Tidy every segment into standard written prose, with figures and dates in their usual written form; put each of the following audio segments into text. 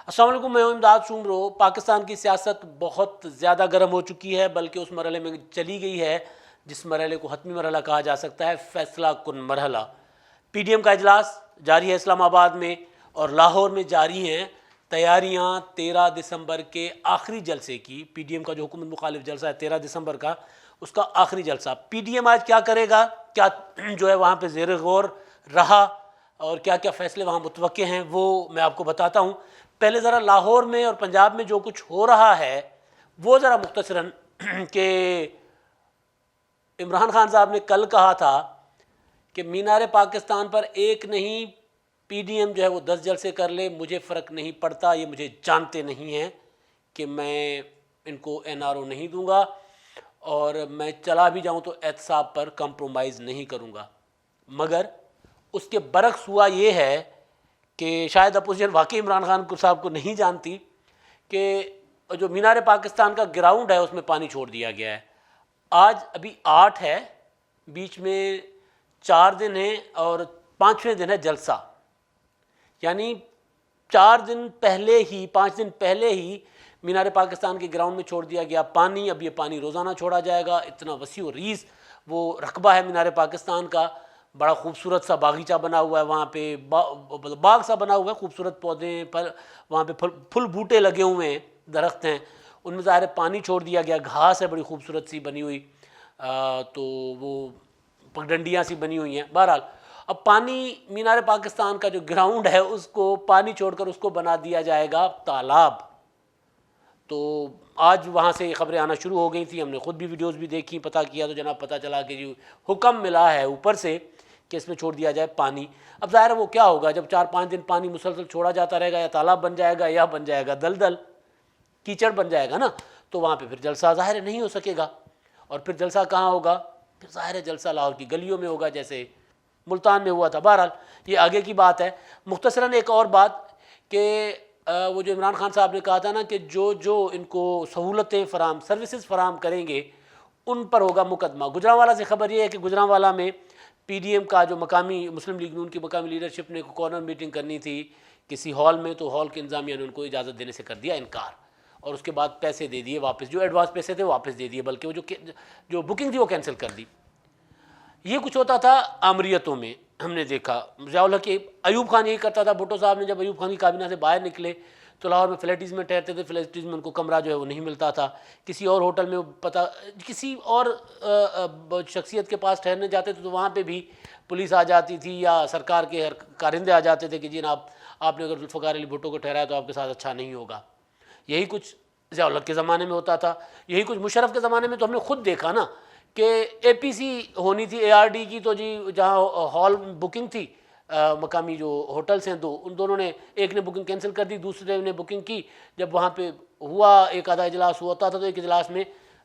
السلام علیکم، میں ہوں امداد شومرو۔ پاکستان کی سیاست بہت زیادہ گرم ہو چکی ہے، بلکہ اس مرحلے میں چلی گئی ہے جس مرحلے کو حتمی مرحلہ کہا جا سکتا ہے، فیصلہ کن مرحلہ۔ پی ڈی ایم کا اجلاس جاری ہے اسلام آباد میں، اور لاہور میں جاری ہیں تیاریاں 13 دسمبر کے آخری جلسے کی۔ پی ڈی ایم کا جو حکومت مخالف جلسہ ہے 13 دسمبر کا، اس کا آخری جلسہ۔ پی ڈی ایم آج کیا کرے گا، کیا جو ہے وہاں پہ زیر غور رہا اور کیا کیا فیصلے وہاں متوقع ہیں، وہ میں آپ کو بتاتا ہوں۔ پہلے ذرا لاہور میں اور پنجاب میں جو کچھ ہو رہا ہے وہ ذرا مختصراً کہ عمران خان صاحب نے کل کہا تھا کہ مینار پاکستان پر ایک نہیں، پی ڈی ایم جو ہے وہ 10 جلسے کر لے، مجھے فرق نہیں پڑتا، یہ مجھے جانتے نہیں ہیں کہ میں ان کو این آر او نہیں دوں گا، اور میں چلا بھی جاؤں تو احتساب پر کمپرومائز نہیں کروں گا۔ مگر اس کے برعکس ہوا یہ ہے کہ شاید اپوزیشن واقعی عمران خان صاحب کو نہیں جانتی کہ جو مینار پاکستان کا گراؤنڈ ہے اس میں پانی چھوڑ دیا گیا ہے۔ آج ابھی 8 ہے، بیچ میں 4 دن ہیں اور 5ویں دن ہے جلسہ، یعنی 4 دن پہلے ہی 5 دن پہلے ہی مینار پاکستان کے گراؤنڈ میں چھوڑ دیا گیا پانی۔ اب یہ پانی روزانہ چھوڑا جائے گا۔ اتنا وسیع و ریز وہ رقبہ ہے مینار پاکستان کا، بڑا خوبصورت سا باغیچہ بنا ہوا ہے وہاں پہ، باغ سا بنا ہوا ہے، خوبصورت پودے ہیں، پر وہاں پہ پھل بوٹے لگے ہوئے ہیں، درخت ہیں، ان میں ظاہر پانی چھوڑ دیا گیا، گھاس ہے بڑی خوبصورت سی بنی ہوئی، تو وہ پگڈنڈیاں سی بنی ہوئی ہیں۔ بہرحال اب پانی مینار پاکستان کا جو گراؤنڈ ہے اس کو پانی چھوڑ کر اس کو بنا دیا جائے گا تالاب۔ تو آج وہاں سے خبریں آنا شروع ہو گئی تھیں، ہم نے خود بھی ویڈیوز بھی دیکھی، پتہ کیا تو جناب پتہ چلا کہ جو حکم ملا ہے اوپر سے کہ اس میں چھوڑ دیا جائے پانی۔ اب ظاہر ہے وہ کیا ہوگا، جب 4-5 دن پانی مسلسل چھوڑا جاتا رہے گا، یا تالاب بن جائے گا یا بن جائے گا دلدل، کیچڑ بن جائے گا نا، تو وہاں پہ پھر جلسہ ظاہر ہے نہیں ہو سکے گا۔ اور پھر جلسہ کہاں ہوگا؟ پھر ظاہر ہے جلسہ لاہور کی گلیوں میں ہوگا، جیسے ملتان میں ہوا تھا۔ بہرحال یہ آگے کی بات ہے۔ مختصراً ایک اور بات کہ وہ جو عمران خان صاحب نے کہا تھا نا کہ جو ان کو سہولتیں سروسز فراہم کریں گے ان پر ہوگا مقدمہ۔ گجرانوالہ سے خبر یہ ہے کہ گجرانوالہ میں پی ڈی ایم کا جو مقامی مسلم لیگ نون کی مقامی لیڈرشپ نے کارنر میٹنگ کرنی تھی کسی ہال میں، تو ہال کے انتظامیہ نے ان کو اجازت دینے سے کر دیا انکار، اور اس کے بعد پیسے دے دیے واپس، جو ایڈوانس پیسے تھے واپس دے دیے، بلکہ وہ جو بکنگ تھی وہ کینسل کر دی۔ یہ کچھ ہوتا تھا آمریتوں میں، ہم نے دیکھا ضیاء الحق کہ ایوب خان یہی کرتا تھا۔ بھٹو صاحب نے جب ایوب خان کی کابینہ سے باہر نکلے تو لاہور میں فلیٹیز میں ٹھہرتے تھے، فلیٹیز میں ان کو کمرہ جو ہے وہ نہیں ملتا تھا، کسی اور ہوٹل میں کسی اور شخصیت کے پاس ٹھہرنے جاتے تھے تو وہاں پہ بھی پولیس آ جاتی تھی، یا سرکار کے کارندے آ جاتے تھے کہ جی جناب آپ نے اگر ذوالفقار علی بھٹو کو ٹھہرایا تو آپ کے ساتھ اچھا نہیں ہوگا۔ یہی کچھ ضیاء الحق کے زمانے میں ہوتا تھا، یہی کچھ مشرف کے زمانے میں تو ہم نے خود دیکھا نا کہ اے پی سی ہونی تھی اے آر ڈی کی، تو جی جہاں ہال بکنگ تھی مقامی جو ہوٹلس ہیں ان دونوں نے، ایک نے بکنگ کینسل کر دی، دوسرے نے بکنگ کی۔ جب وہاں پہ ہوا ایک آدھا اجلاس ہوتا تھا تو ایک اجلاس میں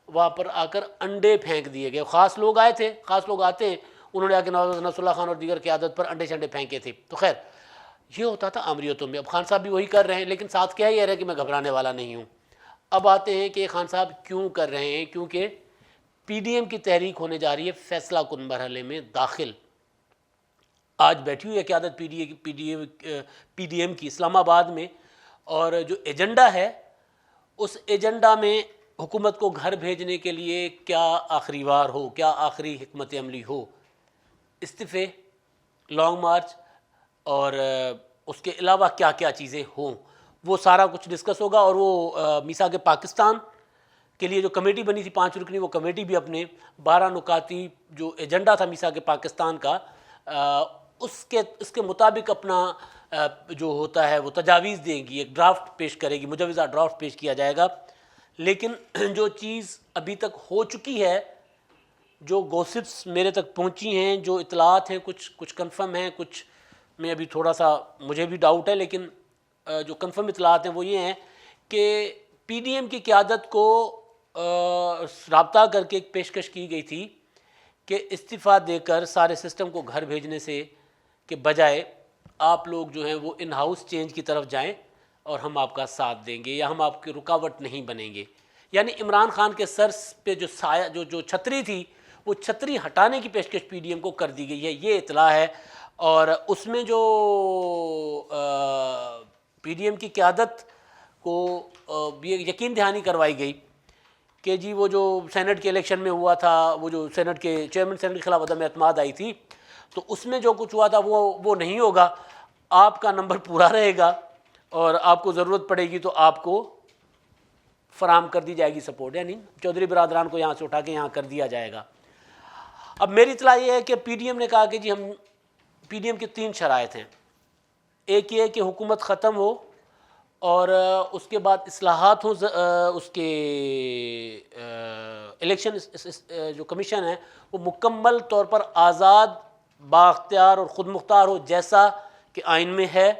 وہاں پر آ کر انڈے پھینک دیے گئے۔ خاص لوگ آئے تھے، خاص لوگ آتے ہیں، انہوں نے آ کے نصر اللہ خان اور دیگر قیادت پر انڈے شنڈے پھینکے تھے۔ تو خیر یہ ہوتا تھا آمریتوں میں۔ اب خان صاحب بھی وہی کر رہے ہیں، لیکن ساتھ کیا یہ رہے کہ میں گھبرانے والا نہیں ہوں۔ اب آتے ہیں کہ خان صاحب کیوں کر رہے ہیں، کیونکہ پی ڈی ایم کی تحریک ہونے جا رہی ہے فیصلہ کن مرحلے میں داخل۔ آج بیٹھی ہوئی ہے قیادت پی ڈی ایم کی اسلام آباد میں، اور جو ایجنڈا ہے اس ایجنڈا میں حکومت کو گھر بھیجنے کے لیے کیا آخری وار ہو، کیا آخری حکمت عملی ہو، استعفے، لانگ مارچ، اور اس کے علاوہ کیا کیا چیزیں ہوں، وہ سارا کچھ ڈسکس ہوگا۔ اور وہ میثاق پاکستان کے لیے جو کمیٹی بنی تھی 5 رکنی، وہ کمیٹی بھی اپنے 12 نکاتی جو ایجنڈا تھا میثاق پاکستان کا، اس کے مطابق اپنا جو ہوتا ہے وہ تجاویز دیں گی، ایک ڈرافٹ پیش کرے گی، مجوزہ ڈرافٹ پیش کیا جائے گا۔ لیکن جو چیز ابھی تک ہو چکی ہے، جو گوسپس میرے تک پہنچی ہیں، جو اطلاعات ہیں، کچھ کنفرم ہیں، کچھ میں ابھی تھوڑا سا مجھے بھی ڈاؤٹ ہے، لیکن جو کنفرم اطلاعات ہیں وہ یہ ہیں کہ پی ڈی ایم کی قیادت کو رابطہ کر کے ایک پیشکش کی گئی تھی کہ استعفیٰ دے کر سارے سسٹم کو گھر بھیجنے سے کہ بجائے آپ لوگ جو ہیں وہ ان ہاؤس چینج کی طرف جائیں اور ہم آپ کا ساتھ دیں گے، یا ہم آپ کی رکاوٹ نہیں بنیں گے۔ یعنی عمران خان کے سر پہ جو سایہ جو چھتری تھی، وہ چھتری ہٹانے کی پیشکش پی ڈی ایم کو کر دی گئی ہے، یہ اطلاع ہے۔ اور اس میں جو پی ڈی ایم کی قیادت کو یہ یقین دہانی کروائی گئی کہ جی وہ جو سینٹ کے الیکشن میں ہوا تھا، وہ جو سینٹ کے چیئرمین سینٹ کے خلاف عدم اعتماد آئی تھی، تو اس میں جو کچھ ہوا تھا وہ نہیں ہوگا، آپ کا نمبر پورا رہے گا اور آپ کو ضرورت پڑے گی تو آپ کو فراہم کر دی جائے گی سپورٹ، یعنی چودھری برادران کو یہاں سے اٹھا کے یہاں کر دیا جائے گا۔ اب میری اطلاع یہ ہے کہ پی ڈی ایم نے کہا کہ جی ہم پی ڈی ایم کی 3 شرائط ہیں، ایک یہ کہ حکومت ختم ہو اور اس کے بعد اصلاحات ہوں، اس کے الیکشن جو کمیشن ہے وہ مکمل طور پر آزاد، بااختیار اور خود مختار ہو جیسا کہ آئین میں ہے،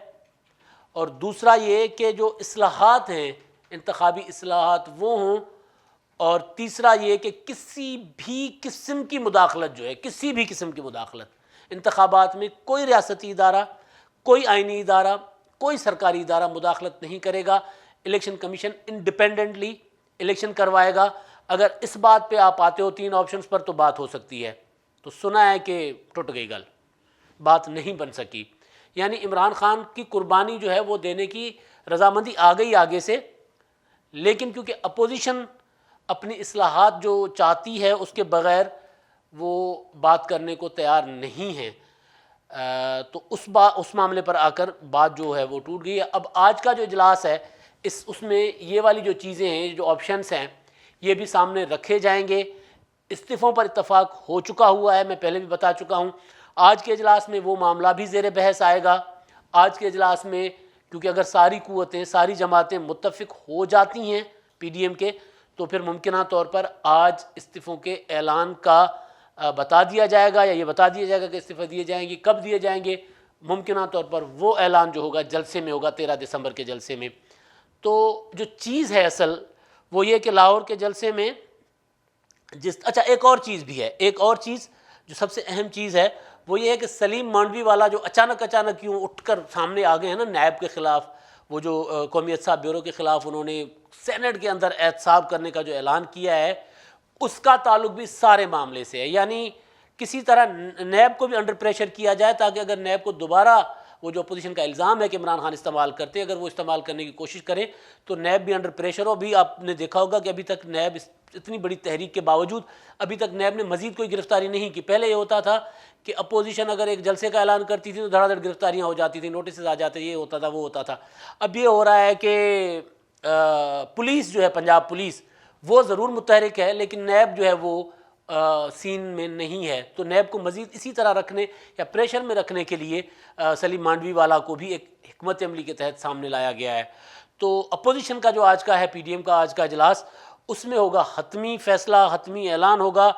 اور دوسرا یہ کہ جو اصلاحات ہیں انتخابی اصلاحات وہ ہوں، اور تیسرا یہ کہ کسی بھی قسم کی مداخلت جو ہے، کسی بھی قسم کی مداخلت انتخابات میں کوئی ریاستی ادارہ، کوئی آئینی ادارہ، کوئی سرکاری ادارہ مداخلت نہیں کرے گا، الیکشن کمیشن انڈیپینڈنٹلی الیکشن کروائے گا۔ اگر اس بات پہ آپ آتے ہو 3 آپشنز پر تو بات ہو سکتی ہے، تو سنا ہے کہ ٹوٹ گئی گل، بات نہیں بن سکی، یعنی عمران خان کی قربانی جو ہے وہ دینے کی رضامندی آ گئی آگے سے، لیکن کیونکہ اپوزیشن اپنی اصلاحات جو چاہتی ہے اس کے بغیر وہ بات کرنے کو تیار نہیں ہے، تو اس معاملے پر آ کر بات جو ہے وہ ٹوٹ گئی ہے۔ اب آج کا جو اجلاس ہے اس میں یہ والی جو چیزیں ہیں، جو آپشنس ہیں، یہ بھی سامنے رکھے جائیں گے۔ استعفوں پر اتفاق ہو چکا ہوا ہے، میں پہلے بھی بتا چکا ہوں۔ آج کے اجلاس میں وہ معاملہ بھی زیر بحث آئے گا۔ آج کے اجلاس میں کیونکہ اگر ساری قوتیں، ساری جماعتیں متفق ہو جاتی ہیں پی ڈی ایم کے، تو پھر ممکنہ طور پر آج استعفوں کے اعلان کا بتا دیا جائے گا، یا یہ بتا دیا جائے گا کہ استعفے دیے جائیں گے، کب دیے جائیں گے۔ ممکنہ طور پر وہ اعلان جو ہوگا جلسے میں ہوگا، 13 دسمبر کے جلسے میں۔ تو جو چیز ہے اصل وہ یہ کہ لاہور کے جلسے میں اچھا ایک اور چیز بھی ہے، ایک اور چیز جو سب سے اہم چیز ہے وہ یہ ہے کہ سلیم مانڈوی والا جو اچانک کیوں اٹھ کر سامنے آ گئے ہیں نا نیب کے خلاف، وہ جو قومی احتساب بیورو کے خلاف انہوں نے سینٹ کے اندر احتساب کرنے کا جو اعلان کیا ہے، اس کا تعلق بھی سارے معاملے سے ہے، یعنی کسی طرح نیب کو بھی انڈر پریشر کیا جائے تاکہ اگر نیب کو دوبارہ وہ جو اپوزیشن کا الزام ہے کہ عمران خان استعمال کرتے، اگر وہ استعمال کرنے کی کوشش کریں تو نیب بھی انڈر پریشر ہو۔ بھی آپ نے دیکھا ہوگا کہ ابھی تک نیب اتنی بڑی تحریک کے باوجود ابھی تک نیب نے مزید کوئی گرفتاری نہیں کی۔ پہلے یہ ہوتا تھا کہ اپوزیشن اگر ایک جلسے کا اعلان کرتی تھی تو دھڑا دھڑ گرفتاریاں ہو جاتی تھیں، نوٹسز آ جاتے، یہ ہوتا تھا وہ ہوتا تھا۔ اب یہ ہو رہا ہے کہ پولیس جو ہے، پنجاب پولیس، وہ ضرور متحرک ہے لیکن نیب جو ہے وہ سین میں نہیں ہے، تو نیب کو مزید اسی طرح رکھنے یا پریشر میں رکھنے کے لیے سلیم مانڈوی والا کو بھی ایک حکمت عملی کے تحت سامنے لایا گیا ہے۔ تو اپوزیشن کا جو آج کا ہے، پی ڈی ایم کا آج کا اجلاس، اس میں ہوگا حتمی فیصلہ، حتمی اعلان ہوگا،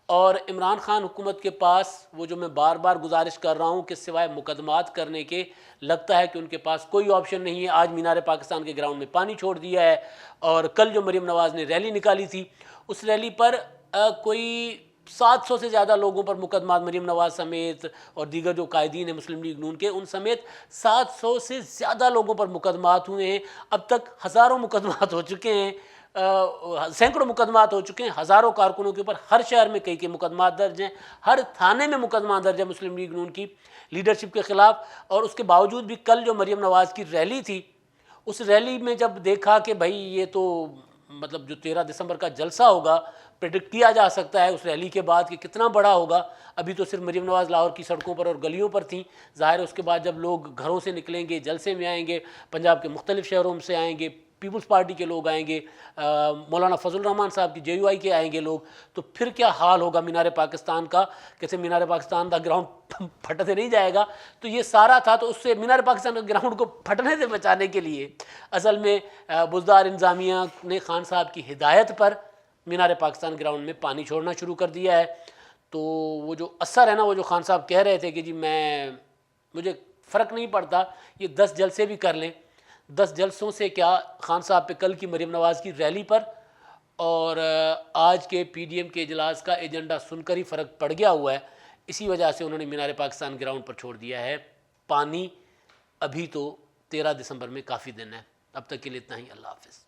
اور عمران خان حکومت کے پاس وہ جو میں بار بار گزارش کر رہا ہوں کہ سوائے مقدمات کرنے کے لگتا ہے کہ ان کے پاس کوئی آپشن نہیں ہے۔ آج مینار پاکستان کے گراؤنڈ میں پانی چھوڑ دیا ہے، اور کل جو مریم نواز نے ریلی نکالی تھی اس ریلی پر کوئی 700 سے زیادہ لوگوں پر مقدمات، مریم نواز سمیت اور دیگر جو قائدین ہیں مسلم لیگ نون کے، ان سمیت 700 سے زیادہ لوگوں پر مقدمات ہوئے ہیں۔ اب تک ہزاروں مقدمات ہو چکے ہیں، سینکڑوں مقدمات ہو چکے ہیں، ہزاروں کارکنوں کے اوپر ہر شہر میں کئی مقدمات درج ہیں، ہر تھانے میں مقدمات درج ہیں مسلم لیگ نون کی لیڈرشپ کے خلاف۔ اور اس کے باوجود بھی کل جو مریم نواز کی ریلی تھی، اس ریلی میں جب دیکھا کہ بھائی یہ تو مطلب جو 13 دسمبر کا جلسہ ہوگا، پریڈکٹ کیا جا سکتا ہے اس ریلی کے بعد کہ کتنا بڑا ہوگا۔ ابھی تو صرف مریم نواز لاہور کی سڑکوں پر اور گلیوں پر تھیں، ظاہر ہے اس کے بعد جب لوگ گھروں سے نکلیں گے، جلسے میں آئیں گے، پنجاب کے مختلف شہروں سے آئیں گے، پیپلز پارٹی کے لوگ آئیں گے، مولانا فضل الرحمان صاحب کی جے یو آئی کے آئیں گے لوگ، تو پھر کیا حال ہوگا مینار پاکستان کا؟ کیسے مینار پاکستان کا گراؤنڈ پھٹتے نہیں جائے گا؟ تو یہ سارا تھا، تو اس سے مینار پاکستان کے گراؤنڈ کو پھٹنے سے بچانے کے لیے اصل میں بزدار انتظامیہ نے خان صاحب کی ہدایت پر مینار پاکستان گراؤنڈ میں پانی چھوڑنا شروع کر دیا ہے۔ تو وہ جو اثر ہے نا، وہ جو خان صاحب کہہ رہے تھے کہ جی مجھے فرق نہیں پڑتا، یہ 10 جلسے بھی کر لیں، 10 جلسوں سے کیا، خان صاحب پہ کل کی مریم نواز کی ریلی پر اور آج کے پی ڈی ایم کے اجلاس کا ایجنڈا سن کر ہی فرق پڑ گیا ہوا ہے۔ اسی وجہ سے انہوں نے مینار پاکستان گراؤنڈ پر چھوڑ دیا ہے پانی۔ ابھی تو 13 دسمبر میں کافی دن ہے۔ اب تک کے لیے اتنا ہی، اللہ حافظ۔